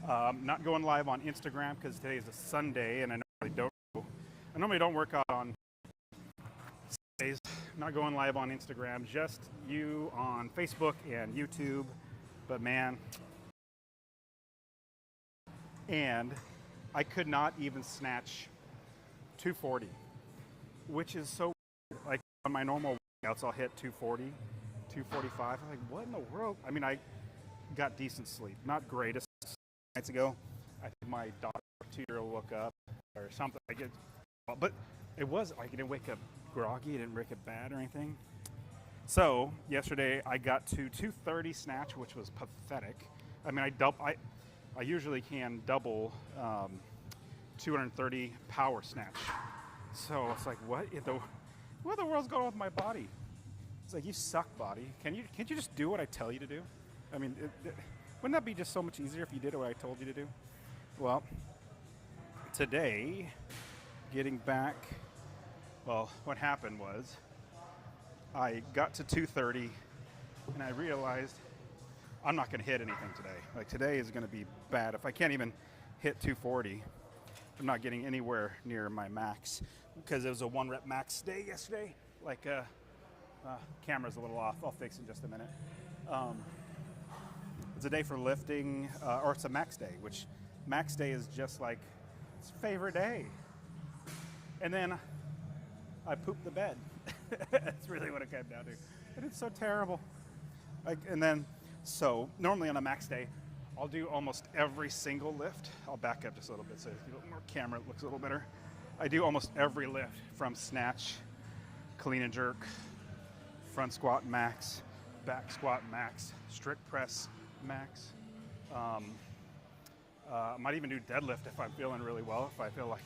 Not going live on Instagram because today is a Sunday and I normally don't work out on Sundays. Not going live on Instagram, just you on Facebook and YouTube. But man, and I could not even snatch 240, which is so weird. Like on my normal workouts, I'll hit 240, 245. I'm like, what in the world? I mean, I got decent sleep, not greatest. Nights ago, I think my daughter, 2-year-old, woke up or something. But it was like I didn't wake up groggy, I didn't wake up bad or anything. So yesterday I got to 230 snatch, which was pathetic. I mean, I usually can double 230 power snatch. So it's like, what in the world's going on with my body? It's like, you suck, body. Can't you just do what I tell you to do? I mean, wouldn't that be just so much easier if you did what I told you to do? Well, today, getting back, well, what happened was I got to 230 and I realized I'm not going to hit anything today. Like, today is going to be bad. If I can't even hit 240, I'm not getting anywhere near my max because it was a 1-rep max day yesterday. Like, camera's a little off. I'll fix it in just a minute. It's a day for lifting, or it's a max day, which max day is just like it's favorite day. And then I pooped the bed. That's really what it came down to. And it's so terrible. So normally on a max day, I'll do almost every single lift. I'll back up just a little bit so you get more camera, it looks a little better. I do almost every lift from snatch, clean and jerk, front squat max, back squat max, strict press max. Might even do deadlift if I'm feeling really well, if I feel like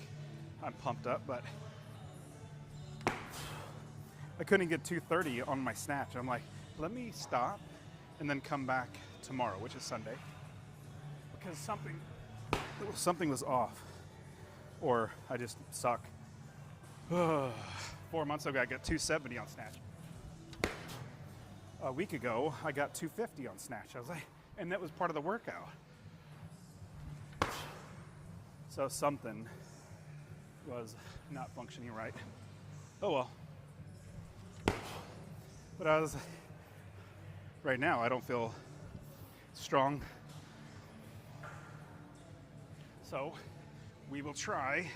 I'm pumped up, but I couldn't get 230 on my snatch. I'm like, let me stop and then come back tomorrow, which is Sunday, because something was off, or I just suck. 4 months ago, I got 270 on snatch. A week ago, I got 250 on snatch. I was like, and that was part of the workout. So something was not functioning right. Oh well. But right now I don't feel strong. So we will try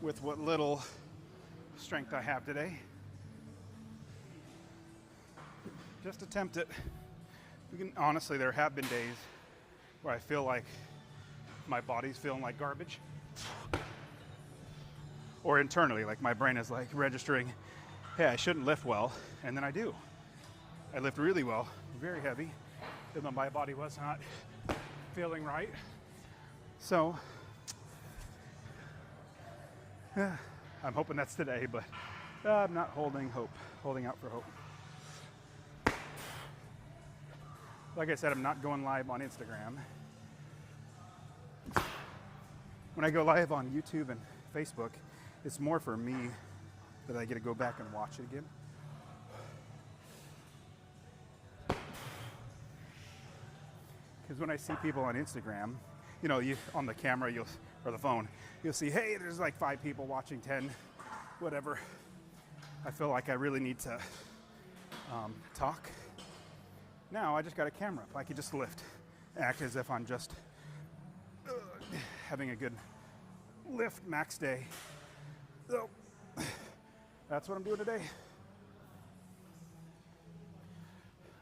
with what little strength I have today. Just attempt it. Honestly, there have been days where I feel like my body's feeling like garbage. Or internally, like my brain is like registering, hey, I shouldn't lift well, and then I do. I lift really well, very heavy, and then my body was not feeling right. So, I'm hoping that's today, but I'm not holding out for hope. Like I said, I'm not going live on Instagram. When I go live on YouTube and Facebook, it's more for me that I get to go back and watch it again. Because when I see people on Instagram, you know, on the camera or the phone, you'll see, hey, there's like 5 people watching, 10, whatever. I feel like I really need to talk. Now I just got a camera. I could just lift, act as if I'm just having a good lift max day. So that's what I'm doing today.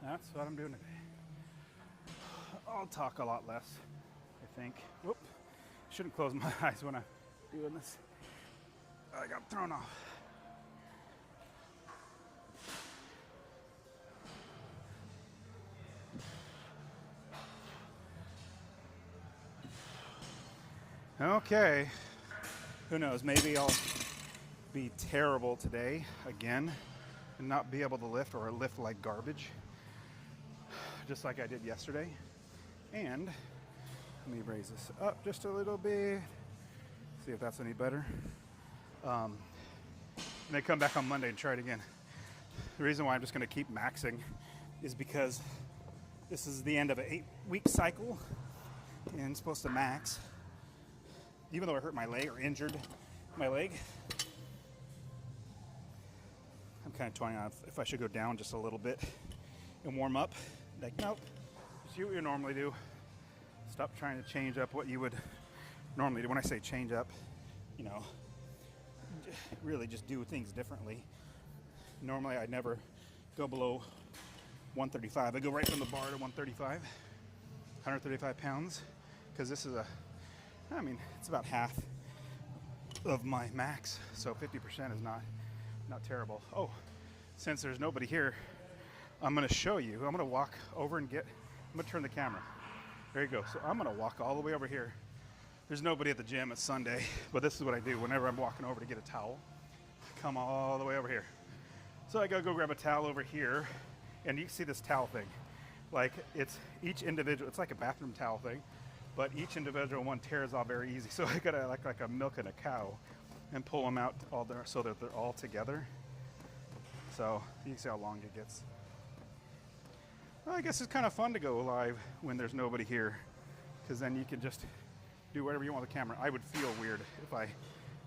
That's what I'm doing today. I'll talk a lot less, I think. Whoop. Shouldn't close my eyes when I'm doing this. I got thrown off. Okay, who knows, maybe I'll be terrible today again and not be able to lift or lift like garbage, just like I did yesterday. And let me raise this up just a little bit, see if that's any better. And then come back on Monday and try it again. The reason why I'm just gonna keep maxing is because this is the end of an 8-week cycle. and I'm supposed to max. Even though I hurt my leg or injured my leg, I'm kind of toying on if I should go down just a little bit and warm up. Like, nope, just do what you normally do. Stop trying to change up what you would normally do. When I say change up, you know, really just do things differently. Normally I'd never go below 135. I go right from the bar to 135 pounds, because this is it's about half of my max, so 50% is not terrible. Oh, since there's nobody here, I'm going to show you. I'm going to walk over and I'm going to turn the camera. There you go. So I'm going to walk all the way over here. There's nobody at the gym. It's Sunday, but this is what I do whenever I'm walking over to get a towel. I come all the way over here. So I gotta go grab a towel over here, and you can see this towel thing. Like, it's each individual, it's like a bathroom towel thing, but each individual one tears off very easy. So I gotta, like I'm milking a cow, and pull them out all there so that they're all together. So you can see how long it gets. Well, I guess it's kind of fun to go live when there's nobody here, because then you can just do whatever you want with the camera. I would feel weird if I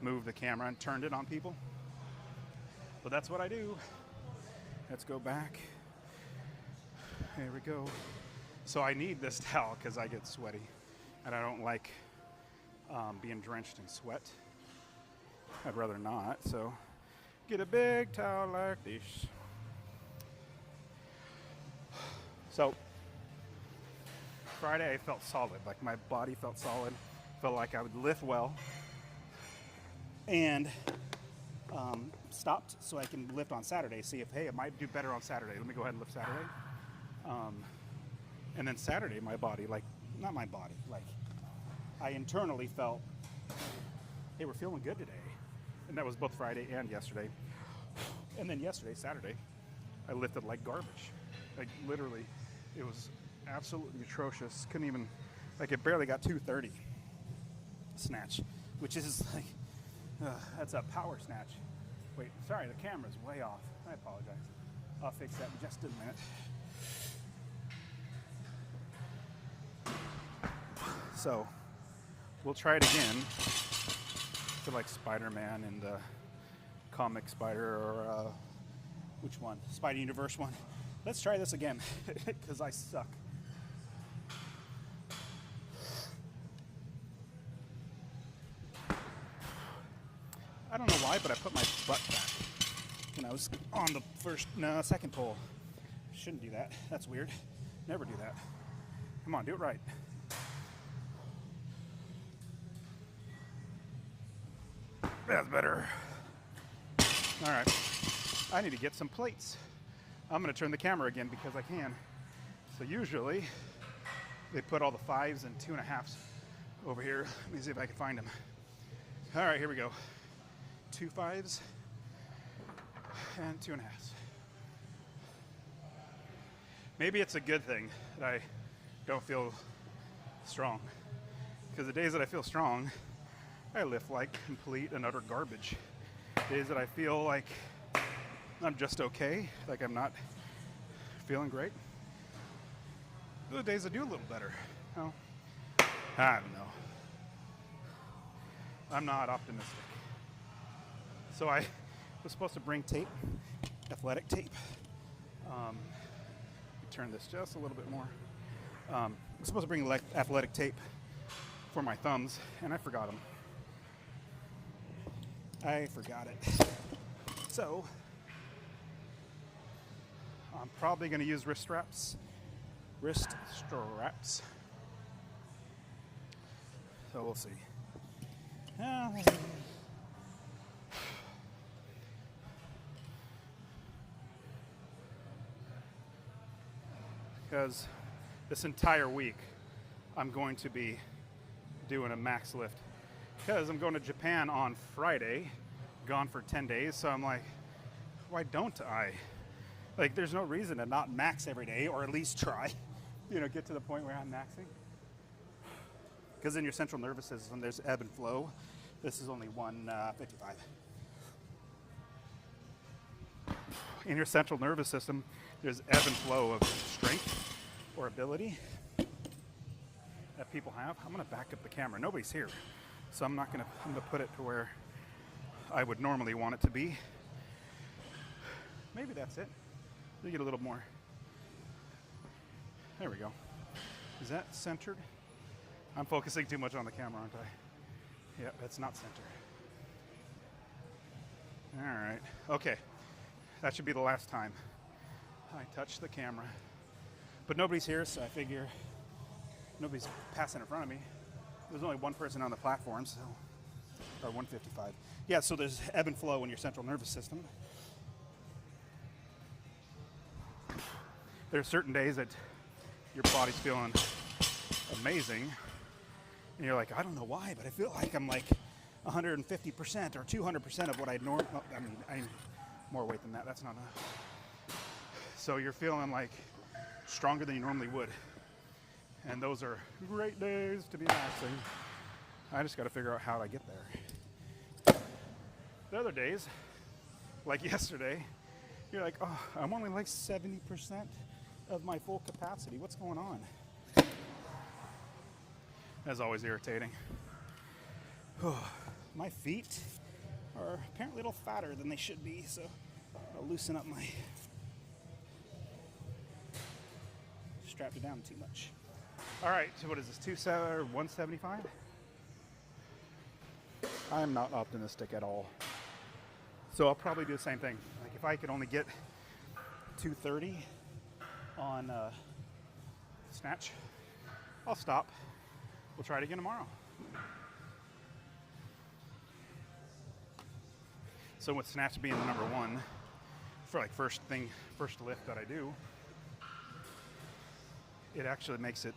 moved the camera and turned it on people, but that's what I do. Let's go back. There we go. So I need this towel because I get sweaty, and I don't like being drenched in sweat. I'd rather not, so get a big towel like this. So Friday I felt solid, like my body felt solid, felt like I would lift well, and stopped so I can lift on Saturday, see if, hey, it might do better on Saturday. Let me go ahead and lift Saturday. And then Saturday, my body, like, not my body, like, I internally felt, hey, we're feeling good today. And that was both Friday and yesterday. And then yesterday, Saturday, I lifted like garbage. Like, literally, it was absolutely atrocious. Couldn't even, like, it barely got 230 snatch, which is like, that's a power snatch. Wait, sorry, the camera's way off. I apologize. I'll fix that in just a minute. So, we'll try it again. I feel like Spider-Man and the comic Spider, or which one? Spider Universe one. Let's try this again, because I suck. I don't know why, but I put my butt back when I was on the second pull. Shouldn't do that. That's weird. Never do that. Come on, do it right. That's better. All right. I need to get some plates. I'm going to turn the camera again because I can. So usually they put all the 5s and 2.5s over here. Let me see if I can find them. All right, here we go. 2 5s and 2.5s. Maybe it's a good thing that I don't feel strong, because the days that I feel strong, I lift like complete and utter garbage. Days that I feel like I'm just okay, like I'm not feeling great, the days I do a little better. Oh, I don't know. I'm not optimistic. So I was supposed to bring tape, athletic tape. Turn this just a little bit more. I was supposed to bring athletic tape for my thumbs, and I forgot them. I forgot it. So I'm probably going to use wrist straps. So we'll see. Because this entire week I'm going to be doing a max lift, because I'm going to Japan on Friday, gone for 10 days. So I'm like, why don't I? Like, there's no reason to not max every day, or at least try, get to the point where I'm maxing. Because in your central nervous system, there's ebb and flow. This is only 155. In your central nervous system, there's ebb and flow of strength or ability. that people have. I'm gonna back up the camera. Nobody's here, so I'm gonna put it to where I would normally want it to be. Maybe that's it. You get a little more. There we go. Is that centered? I'm focusing too much on the camera, aren't I? Yeah, that's not centered. All right. Okay. That should be the last time I touch the camera. But nobody's here, so I figure nobody's passing in front of me. There's only one person on the platform, so, or 155. Yeah, so there's ebb and flow in your central nervous system. There are certain days that your body's feeling amazing, and you're like, I don't know why, but I feel like I'm like 150% or 200% of what I'd normally, I mean, I'm more weight than that, that's not enough. So you're feeling like stronger than you normally would. And those are great days to be maxing. I just got to figure out how I get there. The other days, like yesterday, you're like, oh, I'm only like 70% of my full capacity. What's going on? That's always irritating. My feet are apparently a little fatter than they should be, so I'll loosen up my... strapped it down too much. All right, so what is this, 175? I'm not optimistic at all. So I'll probably do the same thing. Like if I could only get 230 on snatch, I'll stop. We'll try it again tomorrow. So with snatch being the number one for like first lift that I do, it actually makes it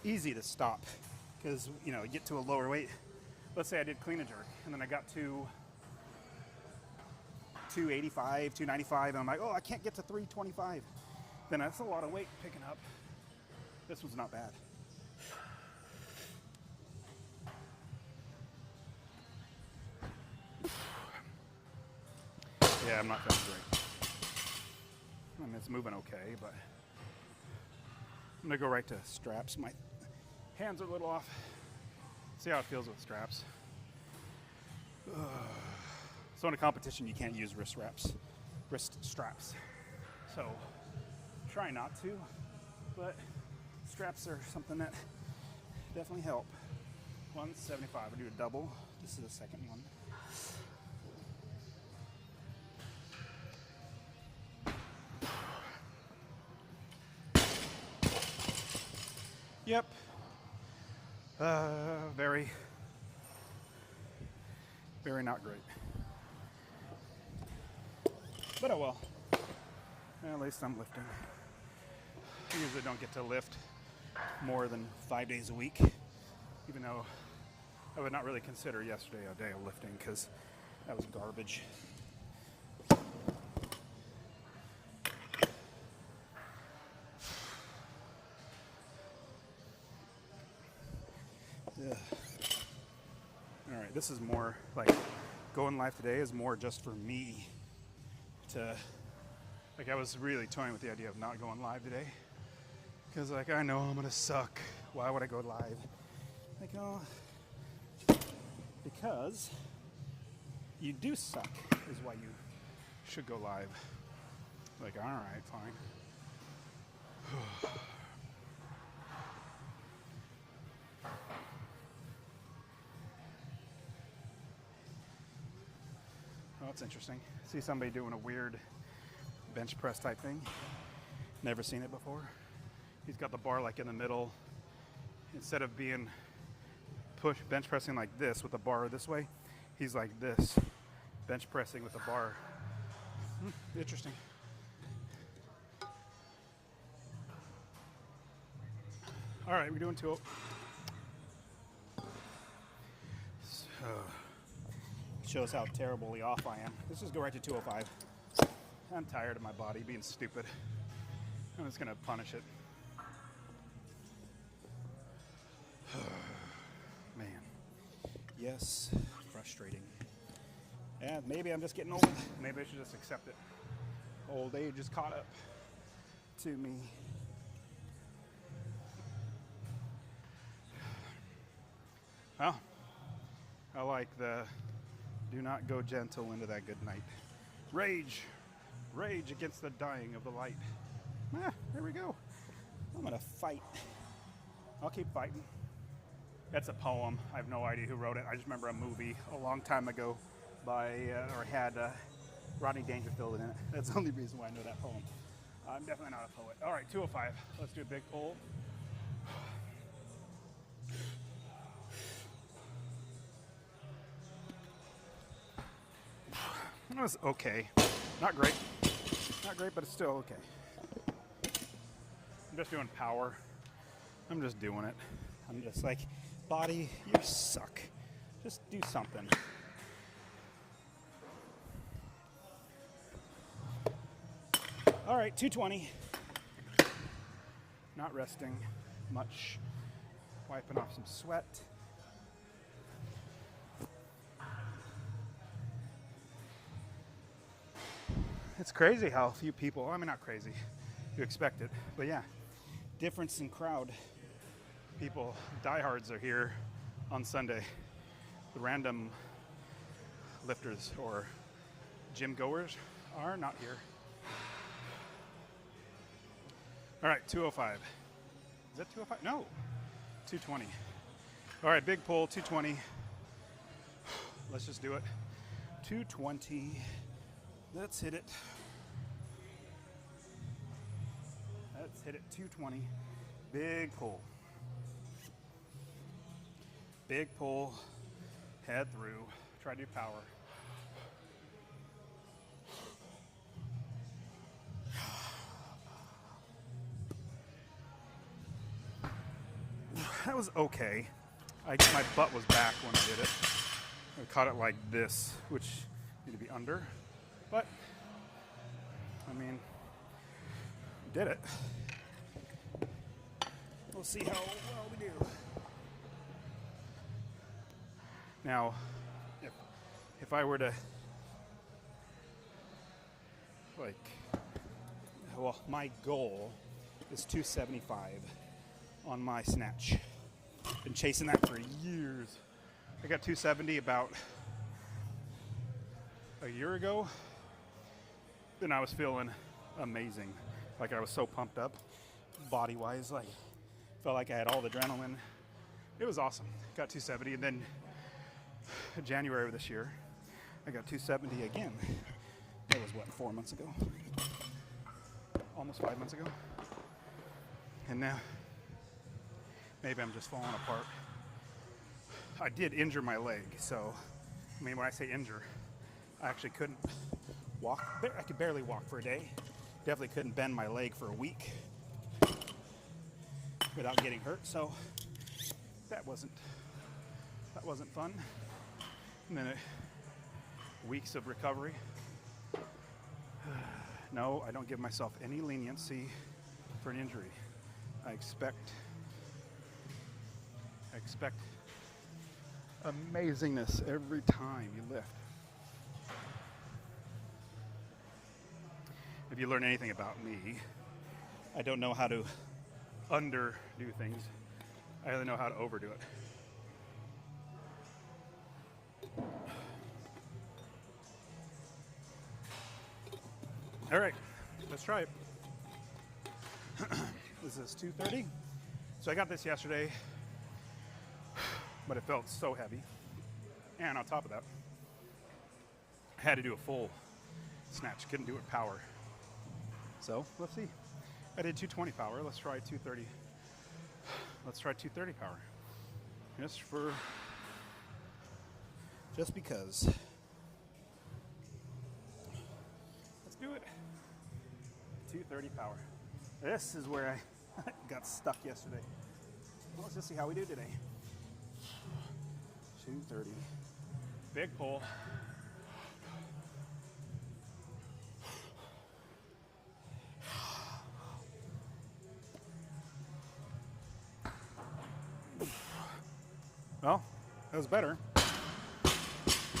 easy to stop because, you know, you get to a lower weight. Let's say I did clean and jerk and then I got to 285, 295, and I'm like, oh, I can't get to 325. Then that's a lot of weight picking up. This one's not bad. Yeah, I'm not feeling great. I mean, it's moving okay, but I'm gonna go right to straps. My hands are a little off. See how it feels with straps. So in a competition, you can't use wrist straps. So try not to, but straps are something that definitely help. 175, I'll do a double. This is the second one. Yep. Very not great. But oh well. At least I'm lifting. I usually don't get to lift more than 5 days a week, even though I would not really consider yesterday a day of lifting because that was garbage. Ugh. All right, this is more like going live today is more just for me to, like, I was really toying with the idea of not going live today because, like, I know I'm gonna suck. Why would I go live? Like, oh, because you do suck is why you should go live. Like, all right, fine. Oh, that's interesting. See somebody doing a weird bench press type thing. Never seen it before. He's got the bar like in the middle. Instead of being bench pressing like this with the bar this way, he's like this, bench pressing with the bar. Interesting. All right, we're doing 2. So, shows how terribly off I am. Let's just go right to 205. I'm tired of my body being stupid. I'm just gonna punish it. Man, yes, frustrating. Yeah, maybe I'm just getting old. Maybe I should just accept it. Old age is caught up to me. Well, I like the do not go gentle into that good night. Rage. Rage against the dying of the light. There we go. I'm gonna fight. I'll keep fighting. That's a poem. I have no idea who wrote it. I just remember a movie a long time ago by, or had Rodney Dangerfield in it. That's the only reason why I know that poem. I'm definitely not a poet. All right, 205. Let's do a big pull. That was okay. Not great. Not great, but it's still okay. I'm just doing power. I'm just doing it. I'm just like, body, you suck. Just do something. All right, 220. Not resting much. Wiping off some sweat. It's crazy how few people, I mean, not crazy, you expect it, but yeah, difference in crowd. People, diehards are here on Sunday. The random lifters or gym goers are not here. All right, 205. Is that 205? No, 220. All right, big pull, 220. Let's just do it. 220. Let's hit it. Let's hit it. 220. Big pull. Big pull. Head through. Try to do power. That was okay. My butt was back when I did it. I caught it like this, which needed to be under. But, I mean, did it. We'll see how well we do. Now, if I were to, like, well, my goal is 275 on my snatch. Been chasing that for years. I got 270 about a year ago. And I was feeling amazing. Like I was so pumped up, body-wise. Like, felt like I had all the adrenaline. It was awesome. Got 270, and then January of this year, I got 270 again. That was what, 4 months ago? Almost 5 months ago. And now, maybe I'm just falling apart. I did injure my leg, so, I mean, when I say injure, I actually couldn't walk. I could barely walk for a day. Definitely couldn't bend my leg for a week without getting hurt. So that wasn't fun. And then weeks of recovery. No, I don't give myself any leniency for an injury. I expect amazingness every time you lift. If you learn anything about me, I don't know how to underdo things. I only know how to overdo it. All right, let's try it. This is 230. So I got this yesterday, but it felt so heavy. And on top of that, I had to do a full snatch. Couldn't do it power. So let's see. I did 220 power. Let's try 230. Let's try 230 power. Just because. Let's do it. 230 power. This is where I got stuck yesterday. Well, let's just see how we do today. 230. Big pull. Well, that was better.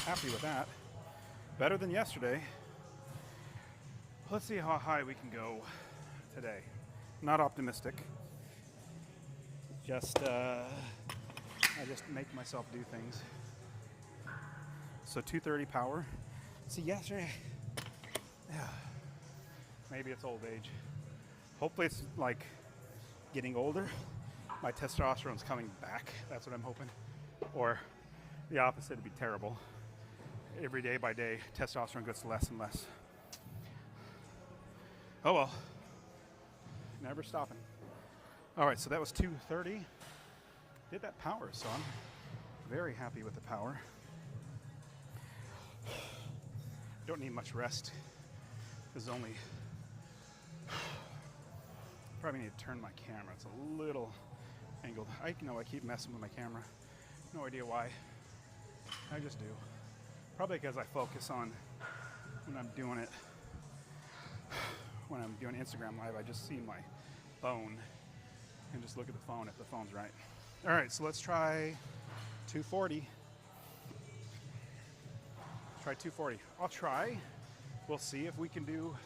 Happy with that. Better than yesterday. Let's see how high we can go today. Not optimistic. Just I just make myself do things. So 230 power. See, yesterday, yeah, maybe it's old age. Hopefully it's like getting older. My testosterone's coming back. That's what I'm hoping. Or the opposite would be terrible. Every day by day, testosterone gets less and less. Oh well, never stopping. All right, so that was 230. Did that power, so I'm very happy with the power. Don't need much rest. There's only, probably need to turn my camera. It's a little angled. I know I keep messing with my camera. No idea why. I just do. Probably because I focus on when I'm doing it. When I'm doing Instagram Live, I just see my phone and just look at the phone if the phone's right. All right, so let's try 240. Let's try 240. I'll try. We'll see if we can do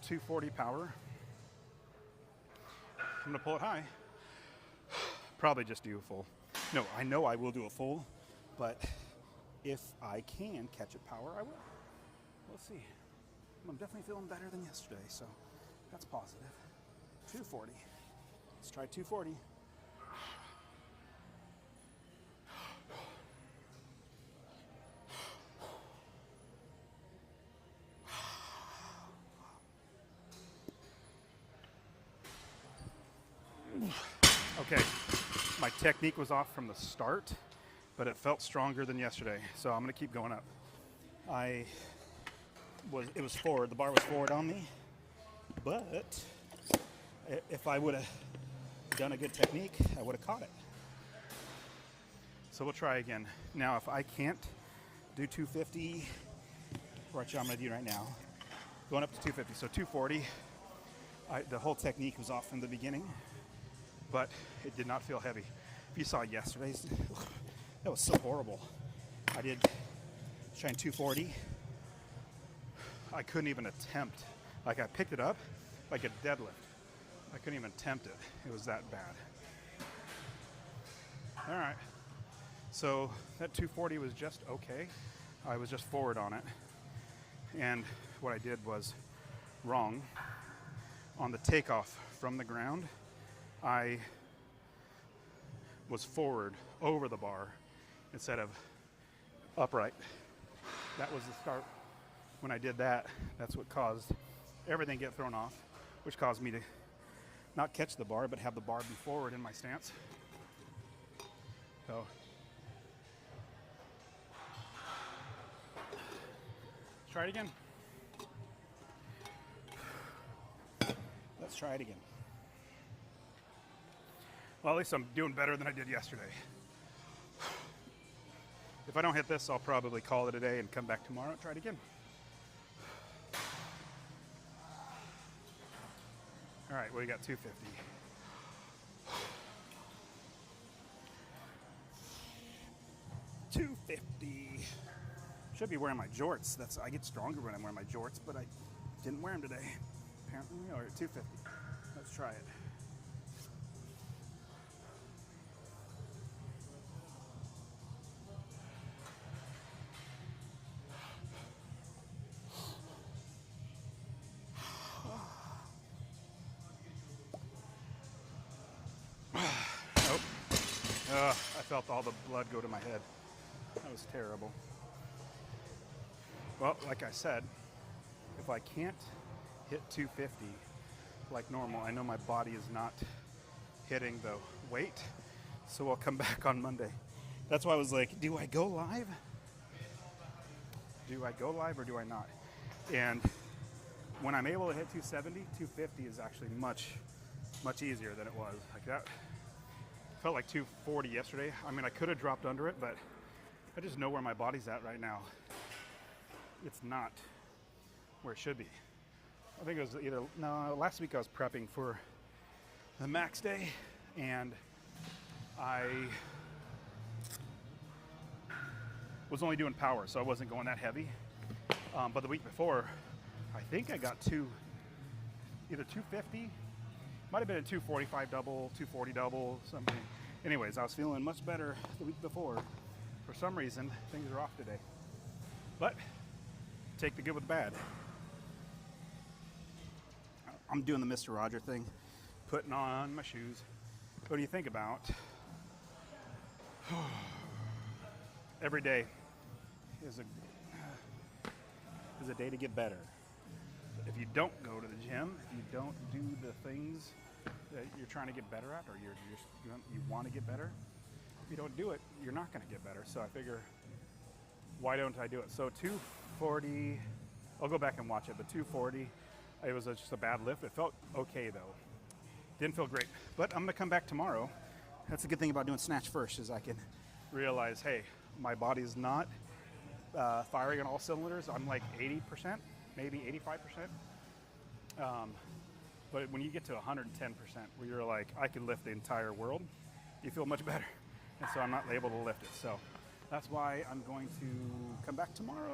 240 power. I'm gonna pull it high. Probably just do a full. No, I know I will do a full, but if I can catch it power, I will. We'll see. I'm definitely feeling better than yesterday, so that's positive. 240. Let's try 240. Okay, my technique was off from the start, but it felt stronger than yesterday, so I'm gonna keep going up. It was forward, the bar was forward on me, but if I would have done a good technique, I would have caught it. So we'll try again. Now, if I can't do 250, which I'm gonna do right now, going up to 250, so 240, the whole technique was off from the beginning, but it did not feel heavy. If you saw yesterday's, that was so horrible. I did trying 240. I couldn't even attempt. Like I picked it up like a deadlift. I couldn't even attempt it. It was that bad. All right. So that 240 was just okay. I was just forward on it. And what I did was wrong. On the takeoff from the ground, I was forward over the bar instead of upright. That was the start. When I did that, that's what caused everything to get thrown off, which caused me to not catch the bar, but have the bar be forward in my stance. So, let's try it again. Let's try it again. Well, at least I'm doing better than I did yesterday. If I don't hit this, I'll probably call it a day and come back tomorrow and try it again. All right, we got 250. Should be wearing my jorts. I get stronger when I'm wearing my jorts, but I didn't wear them today. Apparently, or 250. Let's try it. I felt all the blood go to my head. That was terrible. Well, like I said, if I can't hit 250 like normal, I know my body is not hitting the weight, so I'll come back on Monday. That's why I was like, do I go live? Do I go live or do I not? And when I'm able to hit 270, 250 is actually much easier than it was. Like that felt like 240 yesterday. I mean, I could have dropped under it, but I just know where my body's at right now. It's not where it should be. I think it was last week I was prepping for the max day, and I was only doing power, so I wasn't going that heavy. But the week before, I think I got either 250, might have been a 245 double, 240 double, something. Anyways, I was feeling much better the week before. For some reason, things are off today. But take the good with the bad. I'm doing the Mr. Roger thing, putting on my shoes. What do you think about every day is a day to get better. If you don't go to the gym, if you don't do the things that you're trying to get better at, or you want to get better, if you don't do it, you're not going to get better. So I figure, why don't I do it? So 240, I'll go back and watch it, but 240, it was just a bad lift. It felt okay though. Didn't feel great, but I'm gonna come back tomorrow. That's the good thing about doing snatch first, is I can realize, hey, my body's not firing on all cylinders. I'm like 80%, maybe 85%. But when you get to 110%, where you're like, I can lift the entire world, you feel much better. And so I'm not able to lift it. So that's why I'm going to come back tomorrow.